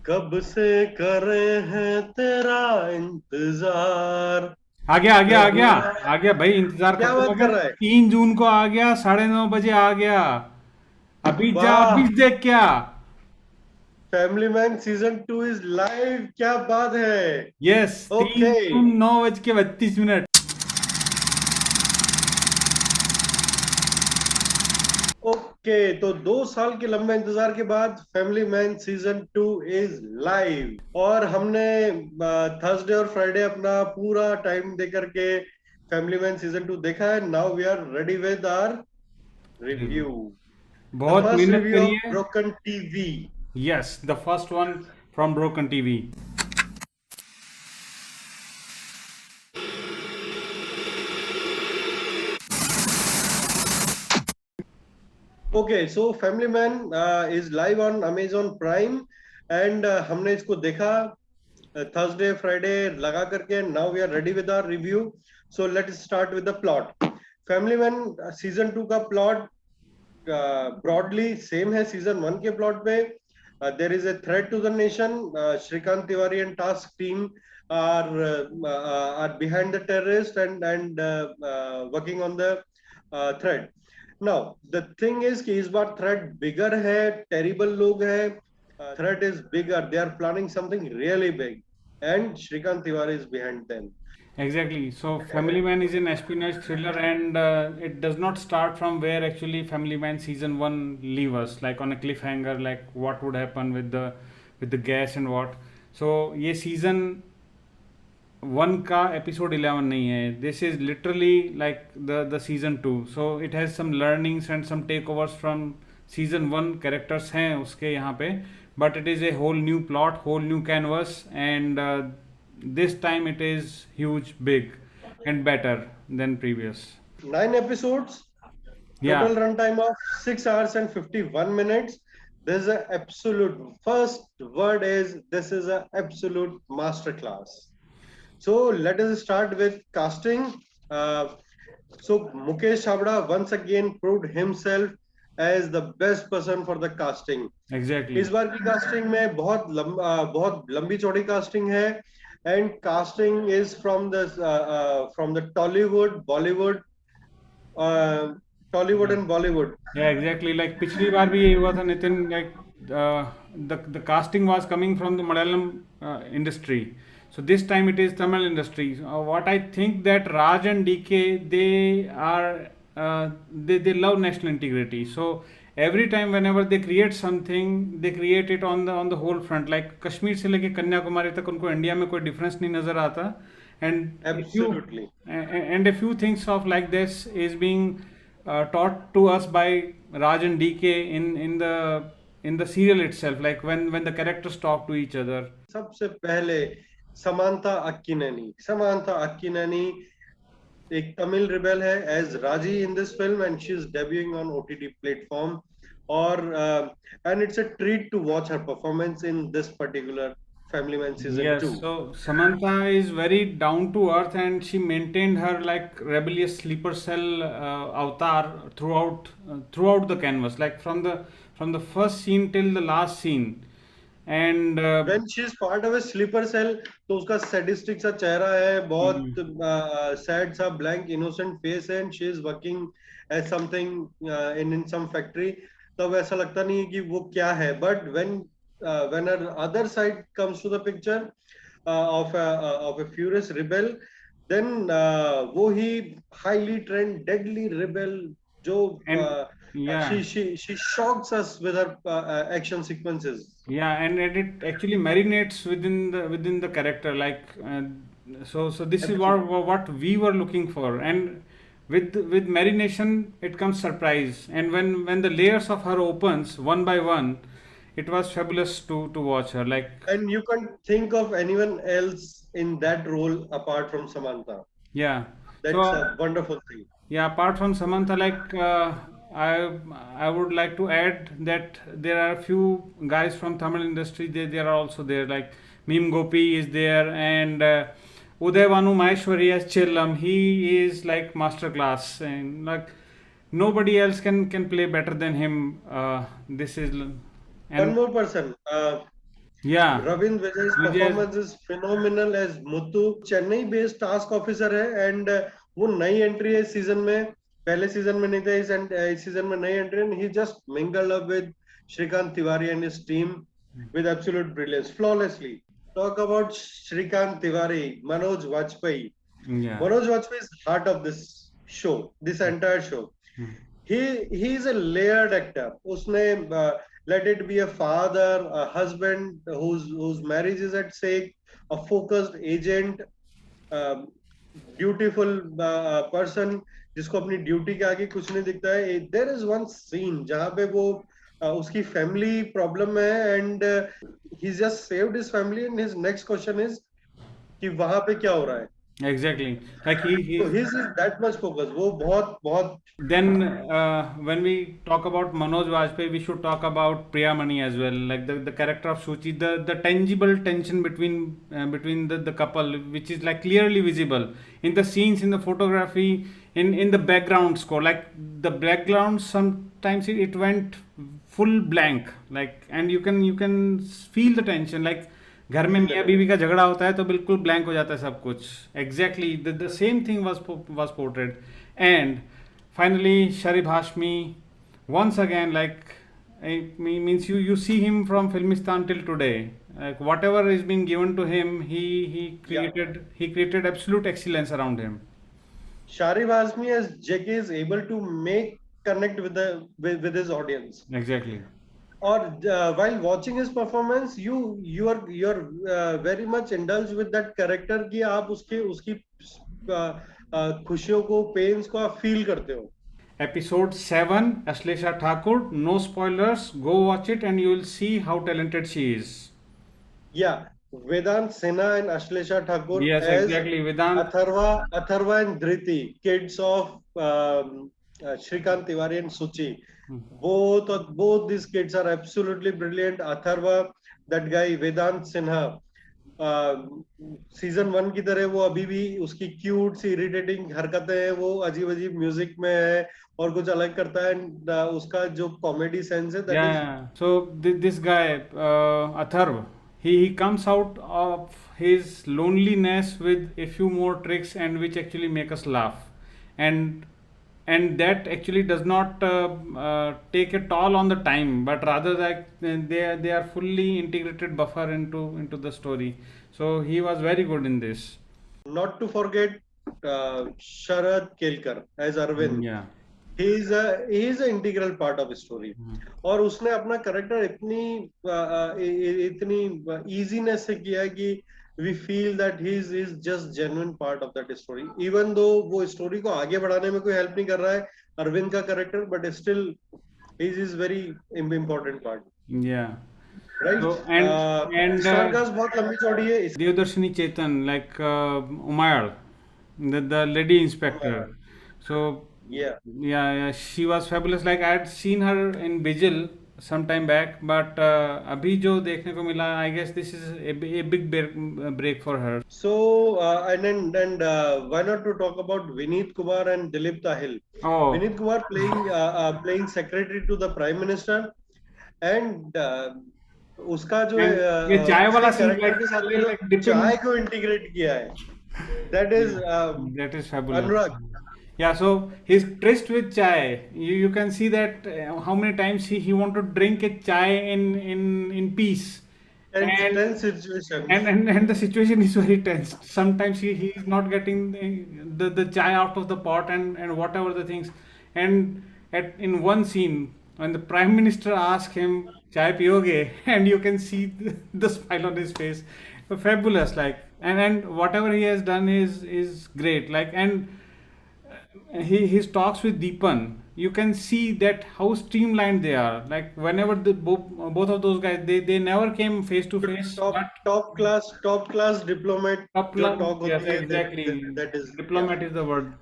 कब से कर रहे हैं तेरा इंतजार। आ गया आ गया आ कब गया आ गया भाई, इंतजार क्या खत्म हो बात गया। कर रहा है? 3 जून को आ गया, 9:30 बजे आ गया। अभी जा, अभी वाह। देख क्या। Family man season 2 is live, क्या बात है। यस, तीन ओके। जून 9:32। ओके, तो 2 साल के लंबे इंतजार के बाद family man season 2 is live, और हमने थर्सडे और फ्राइडे अपना पूरा टाइम दे करके फैमिली मैन सीजन 2 देखा है। Now we are ready with our review. Review. The बहुत फर्स्ट मेहनत रिव्यू करी ऑफ है। Broken TV. Yes, the first one from broken TV. Okay, so Family Man is live on Amazon Prime, and हमने इसको देखा Thursday Friday लगा करके। Now we are ready with our review. So let's start with the plot. Family man season 2 का plot broadly same है season 1 के plot पे। There is a threat to the nation. Srikant Tiwari and task team are behind the terrorist and working on the threat. Now the thing is कि इस बार threat बिगर है, terrible लोग है। Threat is bigger, they are planning something really big, and Srikant Tiwari is behind them. Exactly. So, Family Man is an espionage thriller, and it does not start from where actually Family Man season one leave us, like on a cliffhanger, like what would happen with the gas and what. So, ये season 1 का episode 11 नहीं है. This is literally like the season 2. So, it has some learnings and some takeovers from season 1 characters हैं उसके यहाँ पे, but it is a whole new plot, whole new canvas, and this time it is huge, big, and better than previous. 9 episodes, Yeah, total runtime of 6 hours and 51 minutes. This is a absolute, first word is this is a absolute masterclass. So let us start with casting. uh, so Mukesh Chabra once again proved himself as the best person for the casting. exactly. इस बार की casting में बहुत लंबी चौड़ी casting है, and casting is from the Tollywood, Bollywood, Tollywood Yeah. And Bollywood. Yeah, exactly. Like पिछली बार भी ये हुआ था Nitin, like the casting was coming from the Malayalam industry. So this time it is Tamil industry. What I think that Raj and DK, they are they love national integrity. So every time whenever they create something, they create it on the whole front. Like Kashmir से लेके कन्याकुमारी तक उनको India में कोई difference नहीं नजर आता. And if you absolutely. and a few things of like this is being taught to us by Raj and DK in the serial itself, like when the characters talk to each other. सबसे पहले Samantha Akkineni एक Tamil rebel है as Raji in this film, and she is debuting on OTT platform. और and it's a treat to watch her performance in this particular family man season Yes, 2। so Samantha is very down to earth, and she maintained her like rebellious sleeper cell avatar throughout the canvas, like from the first scene till the last scene. And when she is part of a sleeper cell, तो उसका sadistic सा चेहरा है, बहुत mm, sad सा blank innocent face है, and she is working as something in some factory. तब ऐसा लगता नहीं है कि वो क्या है, but when other side comes to the picture of a furious rebel, then वो ही हाईली ट्रेंड डेडली रिबेल जो and yeah. she shocks us with her action sequences. Yeah, and it actually marinates within the character, like so this is what we were looking for. And with marination it comes surprise, and when the layers of her opens one by one, it was fabulous to watch her, like. And you can't think of anyone else in that role apart from Samantha. Yeah. That's So a wonderful thing. yeah, apart from Samantha, like I would like to add that there are a few guys from Tamil industry. They are also there. Like Meme Gopi is there, and Uday Vanu Maheshwari as Chillam. He is like master class, and like nobody else can play better than him. This is One and more person. Yeah. Ravind Vijay's Vijay. performance is phenomenal as Muthu. Chennai based task officer है and वो नई entry है इस season में, पहले season में नहीं था, इस सीजन में नई entry, and he just mingled up with Srikant Tiwari and his team with absolute brilliance, flawlessly. Talk about Shrikant Tiwari, Manoj Vajpayee. Yeah. Manoj Vajpayee is heart of this show, this entire show. He is a layered actor. उसने let it be a father, a husband whose marriage is at stake, a focused agent, dutiful person जिसको अपनी duty के आगे कुछ नहीं दिखता है. There is one scene जहाँ पे वो उसकी फैमिली प्रॉब्लम में है and he just saved his family and his next question is कि वहां पे क्या हो रहा है. Exactly. Like he So his is that much focus. वो बहुत बहुत. Then, when we talk about Manoj Vajpayee, we should talk about Priyamani as well. Like the character of Shuchi, the tangible tension between the couple, which is like clearly visible in the scenes, in the photography, in the background score. Like the background, sometimes it went full blank. Like, and you can feel the tension. Like घर में मियाँ बीवी का झगड़ा होता है तो बिल्कुल ब्लैंक हो जाता है सब कुछ. Exactly the same thing was portrayed. And finally Sharif Hashmi once again, like means you see him from Filmistan till today. Like whatever is being given to him, he created absolute excellence around him. Sharif Azmi as JK is able to make connect with his audience. Exactly. Or while watching his performance, you're very much indulged with that character कि आप उसकी खुशियों को, pens को आप feel करते हो. Episode 7, Ashlesha Thakur. No spoilers. Go watch it and you will see how talented she is. Yeah, Vedant Sinha and Ashlesha Thakur. Yes, as exactly. Vedant. Atharva and Dhriti, kids of Shrikant Tiwari and Suchi. Both these kids are absolutely brilliant. Atharva, that guy Vedant Sinha, season 1 की तरह वो अभी भी उसकी cute सी irritating हरकतें हैं, वो अजीब अजीब म्यूजिक में है और कुछ अलग करता है. उसका जो कॉमेडी सेंस है, so this guy Atharv, he comes out of his loneliness with a few more tricks and which actually make us laugh, and that actually does not take a toll on the time, but rather that they are fully integrated buffer into the story. So he was very good in this. Not to forget Sharad Kelkar as Arvind. Yeah. He is an integral part of the story. और उसने अपना character इतनी easiness से किया कि we feel that he is just genuine part of that story, even though वो story को आगे बढ़ाने में कोई हेल्प नहीं कर रहा है अरविंद का character, but still he is very important part. Yeah. Right. So, and star cast बहुत लंबी चौड़ी है. Deodarshini Chetan, like Umayal, the lady inspector. So yeah, she was fabulous. Like I had seen her in Bijil some time back, but अभी जो देखने को मिला, I guess this is a big break for her. So and why not to talk about Vineet Kumar and Dilip Tahil. Vineet Kumar playing secretary to the Prime Minister, and उसका जो ये चाय वाला कैरेक्टर के साथ चाय को integrate किया है, that is fabulous. Anurag. Yeah, so he's tryst with chai. You can see that how many times he want to drink a chai in peace. And tense situation. And the situation is very tense. Sometimes he is not getting the chai out of the pot and whatever the things. And in one scene, when the Prime Minister asks him, chai piyoge? And you can see the smile on his face. Fabulous, like, and whatever he has done is great. Like, and his talks with Deepan, you can see that how streamlined they are. Like whenever both of those guys, they never came face to face. Top class diplomat. Yes, exactly. That is diplomat is the word.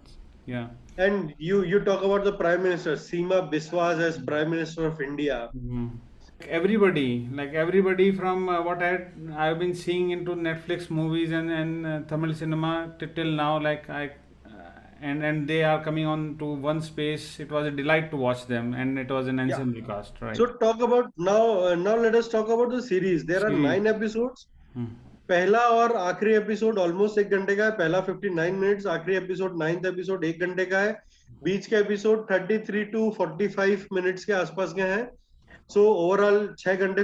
Yeah. And you talk about the Prime Minister Seema Biswas as Prime Minister of India. Everybody from what I've been seeing into Netflix movies and Tamil cinema till now, like and they are coming on to one space. It was a delight to watch them, and it was an Yeah. ensemble cast, So right? talk about now. Now let us talk about the series. There are Series. 9 episodes. Hmm. पहला और आखिरी episode almost 1 घंटे का है. पहला 59 minutes, आखिरी episode 9th episode 1 घंटे का है. बीच के एपिसोड 33 to 45 मिनट्स के आसपास के हैं. सो ओवरऑल 6 घंटे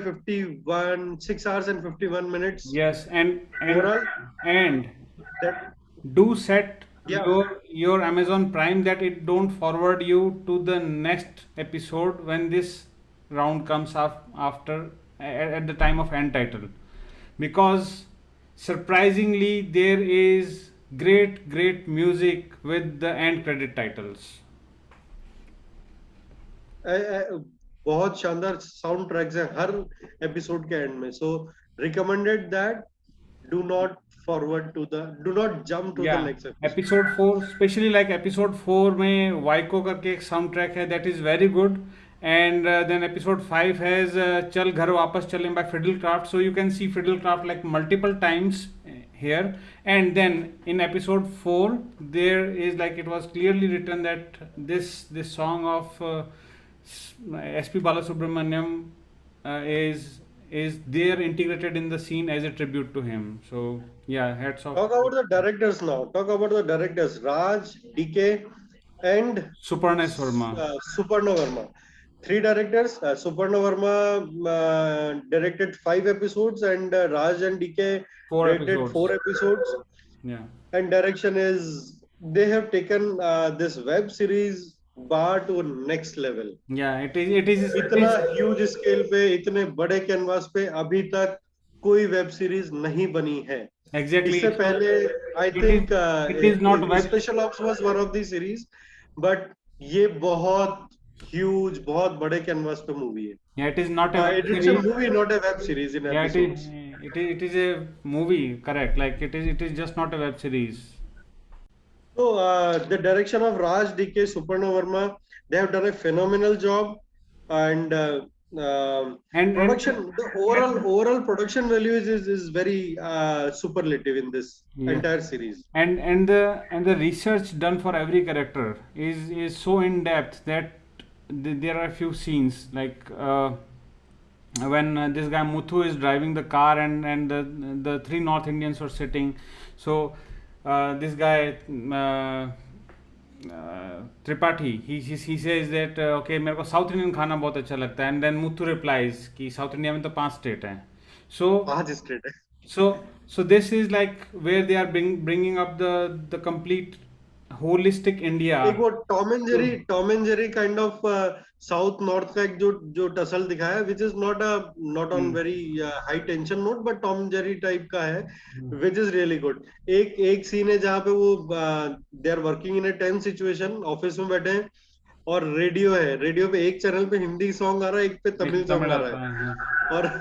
6 hours and 51 minutes Yes, overall. and That, do set yeah, your Amazon Prime that it don't forward you to the next episode when this round comes up after at the time of end title, because surprisingly there is great music with the end credit titles. बहुत शानदार sound tracks हैं हर episode के end में. So recommended that do not forward to the do not jump to the Yeah, next episode. episode 4, especially like episode 4 में वाइको करके एक sound track है, that is very good. And then episode 5 has चल घर वापस चलें by Fiddlecraft, so you can see Fiddlecraft like multiple times here. And then in episode 4 there is like it was clearly written that this song of SP Balasubramaniam is there integrated in the scene as a tribute to him. So yeah, hats off. Talk about the directors now. Talk about the directors. Raj, DK, and Suparna Sharma. Suparna Verma. 3 directors. Suparna Verma directed 5 episodes, and Raj and DK 4 directed episodes. 4 episodes. Yeah. And direction is, they have taken this web series bar to a next level. Yeah, it is इतना huge scale पे, इतने बड़े canvas पे अभी तक कोई web series नहीं बनी है. exactly. इससे पहले आई it think is not web- special ops was one of the series, but ये बहुत ह्यूज, बहुत बड़े कैनवास पे मूवी है. Yeah, it is not a web It's a series. movie, not a web series in Yeah, episodes. it is a movie, correct? Like it is just not a web series. So the direction of Raj, DK, Suparna Verma, they have done a phenomenal job, and And production, the overall production value is very superlative in this Yeah. entire series. and the research done for every character is so in depth that there are a few scenes like when this guy Muthu is driving the car and the 3 North Indians were sitting. So this guy Tripathi, he says that okay, मेरे को south Indian खाना बहुत अच्छा लगता है, and then Muthu replies कि south India में तो 5 स्टेट हैं. So आज straight है. so this is like where they are bringing up the complete holistic India. एक वो Tom and Jerry kind of south north का एक जो टसल दिखाया, which is not on very high tension note, but Tom and Jerry type का है, which is really good. एक scene है जहाँ पे वो they are working in a tense situation, office में बैठे हैं और रेडियो है. रेडियो पे एक चैनल पे हिंदी सॉन्ग आ रहा है, एक पे तमिल सॉन्ग आ रहा है, और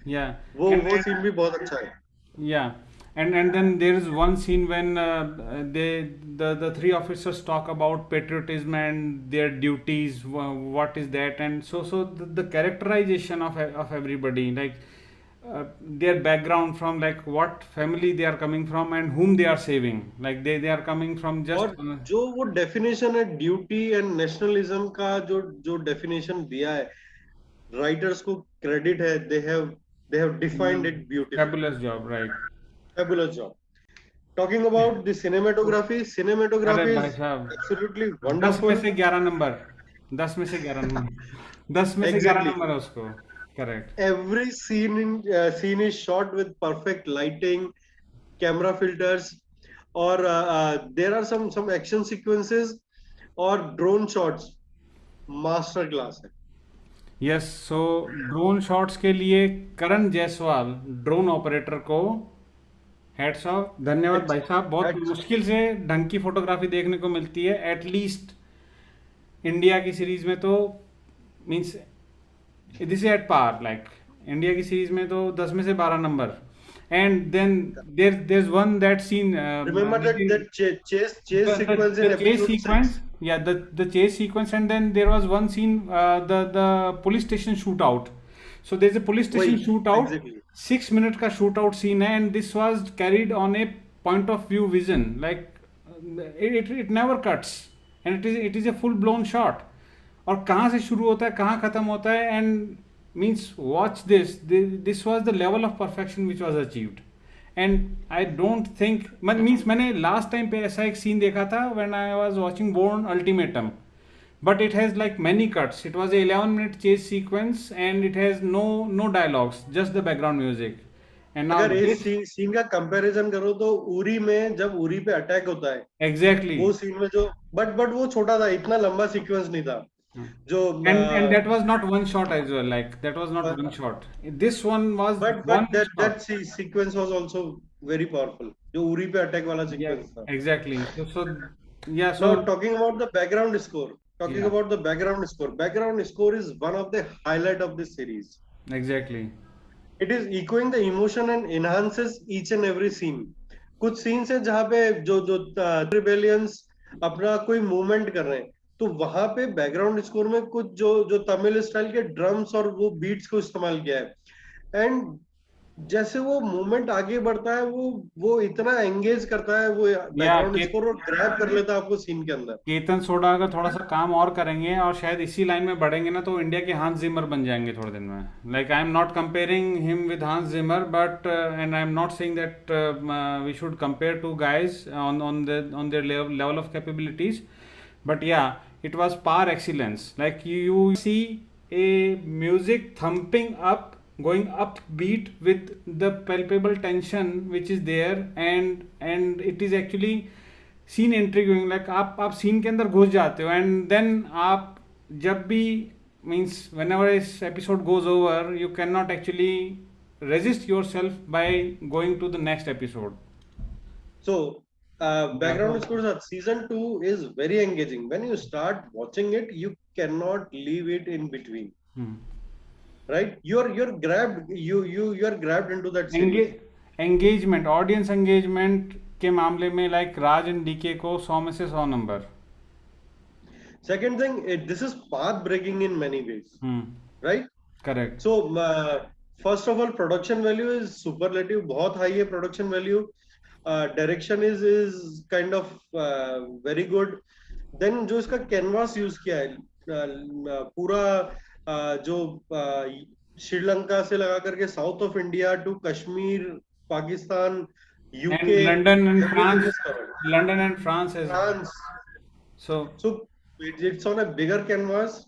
Yeah. वो सीन भी बहुत अच्छा है. Yeah, and then there is one scene when the 3 officers talk about patriotism and their duties. What is that? And so the characterization of everybody, like their background, from like what family they are coming from and whom they are saving. Like they are coming from और just जो वो definition है duty and nationalism का, जो definition दिया है, writers को credit है. they have defined it beautifully. fabulous job, right? Fabulous job. Talking about the cinematography अरे भाई is साहब, absolutely 10 wonderful. में से 11 नंबर, 10 में से 11 नंबर, 10 में से 11 Exactly. नंबर है उसको, correct. Every scene is shot with perfect lighting, camera filters, or there are some action sequences or drone shots, master class है. यस, सो ड्रोन शॉट्स के लिए करण जायसवाल ड्रोन ऑपरेटर को हेड्स ऑफ, धन्यवाद भाई साहब. बहुत Hats- मुश्किल से ढंग की फोटोग्राफी देखने को मिलती है, एटलीस्ट इंडिया की सीरीज में तो, means this is at par. Like India की सीरीज में तो 10 में से 12 number. And then there is one that scene, Remember that chase sequence in the chase episode sequence, 6? yeah, the chase sequence, and then there was one scene, the police station shootout. So there's a police station Wait, shootout, exactly. 6 minute का shootout scene है, and this was carried on a point of view vision, like it never cuts, and it is a full blown shot. और कहाँ से शुरू होता है कहाँ खत्म होता है, and means watch this was the level of perfection which was achieved. And I don't think means मैंने लास्ट टाइम पे ऐसा एक सीन देखा था when I was watching Bourne Ultimatum, but it has like many cuts. It was a 11-minute chase sequence and it has no dialogues, just the background music. And now अगर इस this scene का comparison करो तो उरी में जब उरी पे attack होता है exactly. वो सीन में जो बट वो छोटा था, इतना लंबा सीक्वेंस नहीं था जो And that was not one shot as well, like that was not one shot. This one was but one that shot. sequence was also very powerful, जो उरी पे अटैक वाला Yeah, सीक्वेंस था. exactly. So yeah, Now so talking about the background score, yeah, background score is one of the highlight of this series. exactly. It is echoing the emotion and enhances each and every scene. कुछ scenes है जहाँ पे जो जो rebellions अपना कोई movement कर रहे हैं, तो वहां पे बैकग्राउंड स्कोर में कुछ जो जो तमिल स्टाइल के ड्रम्स और वो बीट्स को इस्तेमाल किया है. एंड जैसे वो मूवमेंट आगे बढ़ता है वो इतना एंगेज करता है, वो Yeah, बैकग्राउंड स्कोर, और ग्रैब कर लेता है आपको सीन के अंदर. केतन सोडा अगर थोड़ा सा काम और करेंगे और शायद इसी लाइन में बढ़ेंगे ना, तो इंडिया के हांस जिमर बन जाएंगे थोड़े दिन में. Like I am not comparing him with Hans Zimmer, but and I am not saying that we should compare two guys on their level of capabilities, but yeah it was par excellence. Like you see a music thumping up, going upbeat with the palpable tension which is there, and it is actually scene intriguing. Like आप scene के अंदर घुस जाते हो, and then आप जब भी means whenever this episode goes over, you cannot actually resist yourself by going to the next episode. So background scores of season 2 is very engaging. When you start watching it, you cannot leave it in between. Right? You're grabbed, you're grabbed into that series. Engagement, audience engagement के मामले में like Raj and DK को 100 में से 100 number. Second thing, this is path breaking in many ways. Right? Correct. So first of all, production value is superlative, बहुत high है production value. Direction is kind of very good. Then जो इसका canvas use किया है पूरा जो श्रीलंका से लगा करके south of India to Kashmir, Pakistan, UK, London and France so it's on a bigger canvas.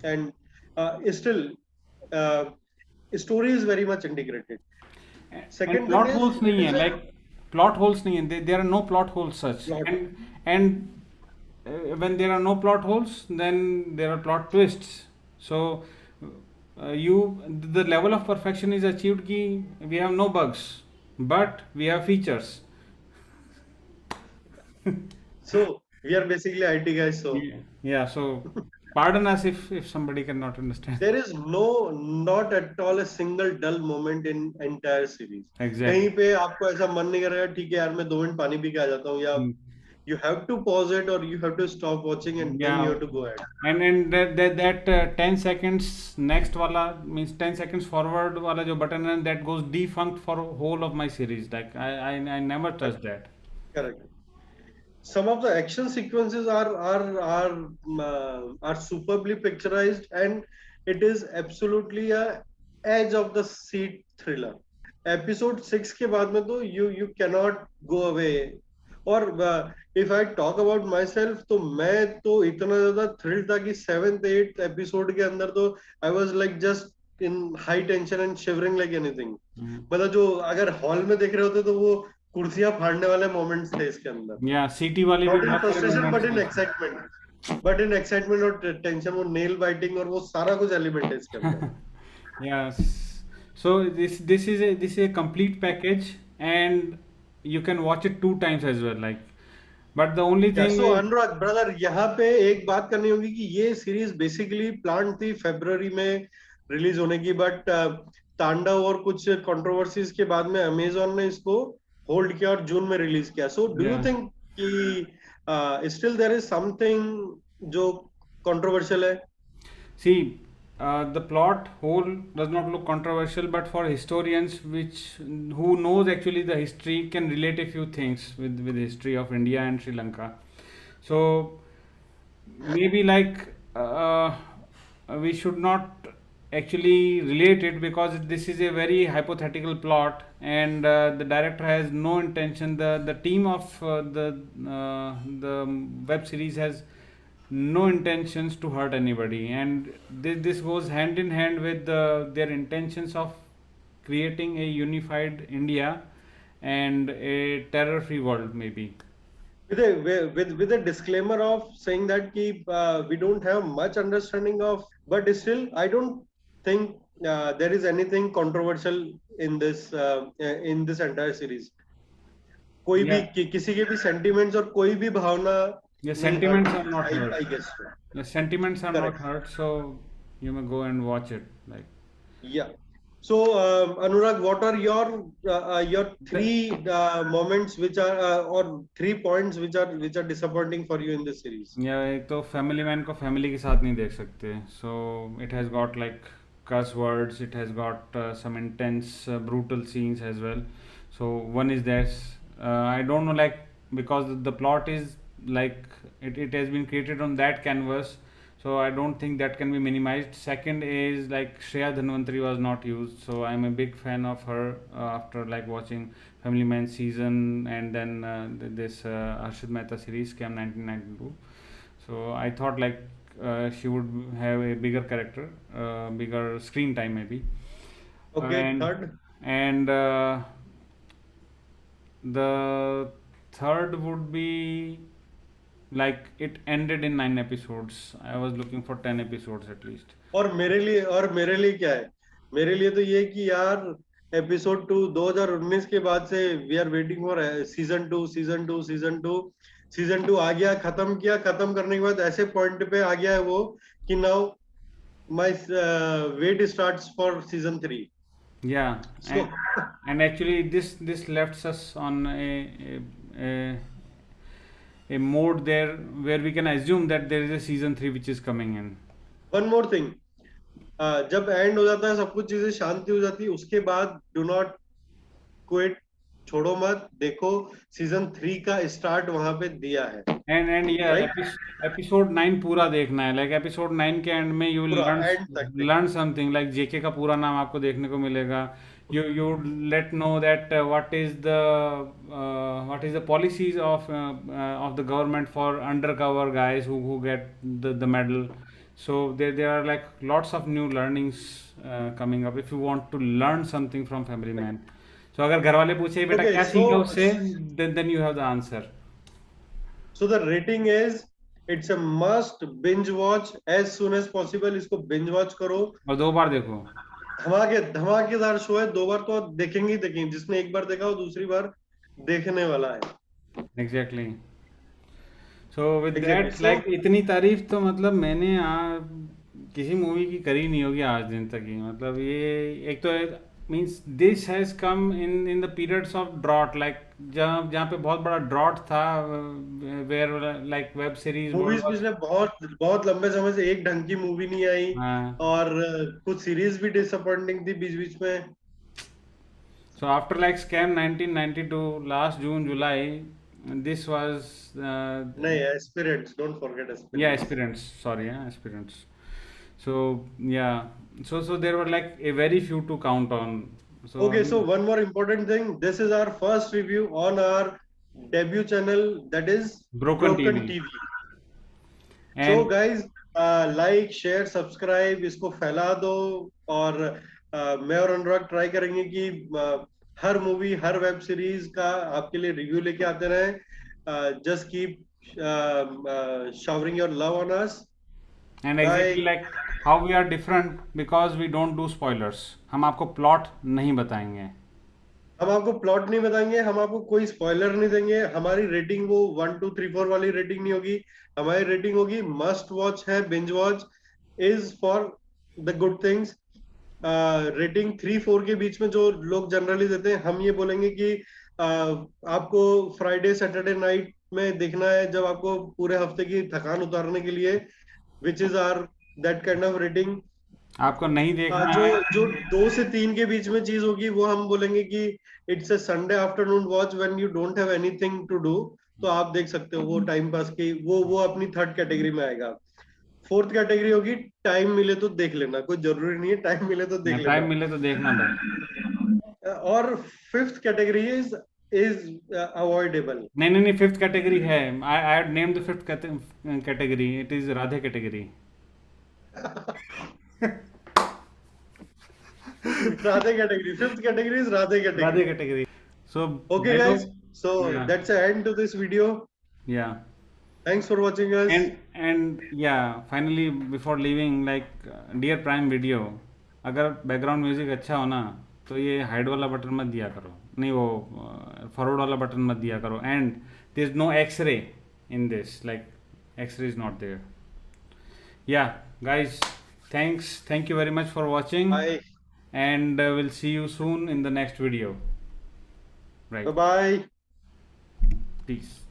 And still story is very much integrated. Second plot holes नहीं है, like plot holes नहीं है, there are no plot holes such. And when there are no plot holes, then there are plot twists. So the level of perfection is achieved कि we have no bugs, but we have features. So we are basically IT guys. So yeah, so pardon us if somebody cannot understand. There is not at all a single dull moment in entire series. Exactly. कहीं पे आपको ऐसा मन नहीं करेगा ठीक है यार मैं 2 मिनट पानी पी के आ जाता हूँ, या you have to pause it or you have to stop watching and then you have to go ahead. And that 10 seconds next वाला means 10 seconds forward वाला जो button है, that goes defunct for whole of my series. Like I never touch that. Correct. Some of the action sequences are superbly picturized, and it is absolutely a edge of the seat thriller. Episode 6 के बाद में तो you cannot go away. और if I talk about myself, तो मैं तो इतना ज्यादा thrilled था कि 7th 8th episode के अंदर तो I was like just in high tension and shivering like anything. मतलब जो अगर हॉल में देख रहे होते तो वो कुर्सियां फाड़ने वाले मोमेंट्स थे इसके अंदर. या सीटी वाली भी फ्रस्ट्रेशन बट इन एक्साइटमेंट और टेंशन, वो नेल बाइटिंग और वो सारा कुछ एलिमेंट है इसके अंदर. Yes, so this is a complete package and you can watch it 2 times as well, like, but the only thing so Anurag brother, यहाँ पे एक बात करनी होगी कि ये सीरीज बेसिकली प्लान थी फरवरी में रिलीज होने की, बट तांडव और कुछ कंट्रोवर्सीज के बाद में अमेजोन ने इसको होल्ड किया और जून में रिलीज किया. सो डू यू थिंक कि स्टिल देयर इज समथिंग जो कंट्रोवर्शियल है? सी the plot whole does not look controversial, but for historians which who knows actually the history can relate a few things with history of India and Sri Lanka. So maybe we should not actually relate it, because this is a very hypothetical plot, and the director has no intention, the team of the web series has no intentions to hurt anybody, and this goes hand in hand with their intentions of creating a unified India and a terror free world maybe. With a disclaimer of saying that we don't have much understanding of, but still I don't think there is anything controversial in this entire series. कोई भी Yeah. किसी के भी sentiments और कोई भी भावना Your नहीं hurt sentiments are हुई, not hurt. I guess so. Your sentiments are not Correct. hurt, so you may go and watch it. Like Yeah. So, Anurag, what are your three moments which are or 3 points which are disappointing for you in this series? या एक तो family man को family के साथ नहीं देख सकते, so it has got like curse words, it has got some intense brutal scenes as well. So one is this, I don't know, like, because the plot is like it has been created on that canvas, so I don't think that can be minimized. Second is like Shreya Dhanvantari was not used, so I'm a big fan of her after like watching Family Man season and then this Harshit Mehta series Scam 1992. So I thought like she would have a bigger character, bigger screen time maybe. Okay, And third. and the third would be like it ended in 9 episodes. I was looking for 10 episodes at least. और मेरे लिए क्या है, मेरे लिए तो ये कि यार एपिसोड 2 2019 के बाद से we are waiting for season 2 season 2 आ गया, खत्म किया, खत्म करने के बाद ऐसे पॉइंट पे आ गया है वो कि now my weight starts for season 3. Yeah, So and actually this left us on a mode there where we can assume that there is a season 3 which is coming in. One more thing, जब and हो जाता है, सब कुछ चीजें शांति हो जाती है, उसके बाद डू नॉट क्विट, छोड़ो मत, देखो सीजन 3 का स्टार्ट वहां पे दिया है. And yeah, Right? episode 9 पूरा देखना है, like episode 9 के end में you will पूरा end तक देखना. learn something, like JK का पूरा नाम आपको देखने को मिलेगा. You let know that what is the policies of the government for undercover guys who get the medal. So there are like lots of new learnings coming up if you want to learn something from Family Man. So अगर घर वाले पूछे बेटा Okay, क्या सीखा उससे, then you have the answer. So the rating is, it's a must binge watch as soon as possible. इसको binge watch करो और 2 बार देखो. धमाकेदार शो है, 2 बार तो देखेंगे ही देखेंगे, जिसने एक बार देखा वो दूसरी बार देखने वाला है. Exactly. So with Exactly. that, So- like इतनी तारीफ तो मतलब मैंने किसी मूवी की करी नहीं होगी आज दिन तक ही. मतलब ये एक तो means this has come in the periods of drought, like जहाँ पे बहुत बड़ा ड्रॉट था, where like web series movies पिछले बहुत लंबे समय से एक ढंग की मूवी नहीं आई, हाँ. और कुछ सीरीज भी डिसअपॉइंटिंग थी बीच बीच में. So after like Scam 1992, last June, July, this was नहीं, aspirants, don't forget aspirants. yeah, aspirants, sorry, yeah, aspirants. So yeah, so there were like a very few to count on. So Okay, so one more important thing, this is our first review on our debut channel, that is Broken TV. TV. So and guys, like, share, subscribe, इसको फैला दो, और मैं और अनुराग try करेंगे कि हर movie, हर web series का आपके लिए रिव्यू लेके आते रहे. Just keep showering your love on us. and exactly like how we are different, because we don't do spoilers. हम आपको प्लॉट नहीं बताएंगे. हम आपको प्लॉट नहीं बताएंगे, हम आपको कोई स्पॉइलर नहीं देंगे. हमारी रेटिंग वो 1 2 3 4 वाली रेटिंग नहीं होगी. हमारी रेटिंग होगी मस्ट वॉच है, binge watch is for the good things. Rating 3 4 के बीच में जो लोग जनरली देते हैं, हम ये बोलेंगे कि आपको फ्राइडे सैटरडे नाइट में देखना है, जब आपको पूरे हफ्ते की थकान उतारने के लिए, which is are that kind of rating. आपको नहीं देखना जो है। जो 2 से 3 के बीच में चीज होगी वो हम बोलेंगे कि it's a Sunday afternoon watch when you don't have anything to do, तो आप देख सकते हो, वो टाइम पास की वो अपनी थर्ड कैटेगरी में आएगा। फोर्थ कैटेगरी होगी टाइम मिले तो देख लेना, कोई जरूरी नहीं है टाइम मिले तो देख टाइम लेना। मिले तो देखना भाई। और फिफ्थ कैटेगरी इज अवॉइडेबल। नहीं नहीं नहीं, फिफ्थ कैटेगरी है। I I name the fifth category, it is Radhe category. Radhe category, fifth category is Radhe Radhe category. Category. So Okay देखो। guys, so या that's the end to this video. या Thanks for watching us. And या finally before leaving, like dear prime video, अगर background music अच्छा हो ना तो ये हाइड वाला बटन मत दिया करो, नहीं वो फॉरवर्ड वाला बटन मत दिया करो। And there is no X-ray in this, like X-ray is not there. Yeah guys, thank you very much for watching, Bye. and we'll see you soon in the next video. Bye Right. bye. Peace.